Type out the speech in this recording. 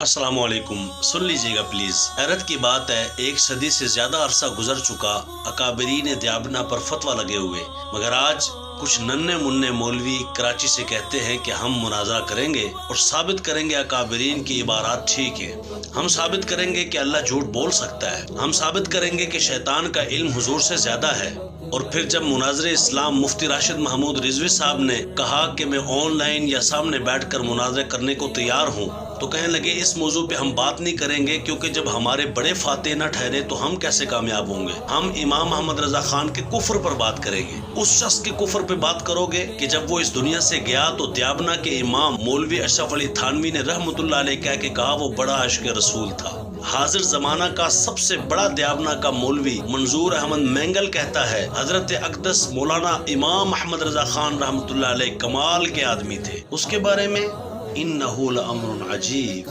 السلام علیکم، سن لیجیے گا پلیز۔ حیرت کی بات ہے، 1 صدی سے زیادہ عرصہ گزر چکا، اکابرین دیابنا پر فتویٰ لگے ہوئے، مگر آج کچھ ننھے منھے مولوی کراچی سے کہتے ہیں کہ ہم مناظرہ کریں گے اور ثابت کریں گے اکابرین کی عبارات ٹھیک ہیں۔ ہم ثابت کریں گے کہ اللہ جھوٹ بول سکتا ہے، ہم ثابت کریں گے کہ شیطان کا علم حضور سے زیادہ ہے۔ اور پھر جب مناظر اسلام مفتی راشد محمود رضوی صاحب نے کہا کہ میں آن لائن یا سامنے بیٹھ کر مناظرہ کرنے کو تیار ہوں، تو کہنے لگے اس موضوع پہ ہم بات نہیں کریں گے، کیونکہ جب ہمارے بڑے فاتح نہ ٹھہرے تو ہم کیسے کامیاب ہوں گے۔ ہم امام محمد رضا خان کے کفر پر بات کریں گے۔ اس شخص کے کفر پہ بات کرو گے کہ جب وہ اس دنیا سے گیا تو دیابنا کے امام مولوی اشرف علی تھانوی نے رحمت اللہ علیہ کہہ کے کہا وہ بڑا عاشق رسول تھا۔ حاضر زمانہ کا سب سے بڑا دیابنا کا مولوی منظور احمد مینگل کہتا ہے حضرت اقدس مولانا امام محمد رضا خان رحمت اللہ علیہ کمال کے آدمی تھے۔ اس کے بارے میں انہو لامر عجیب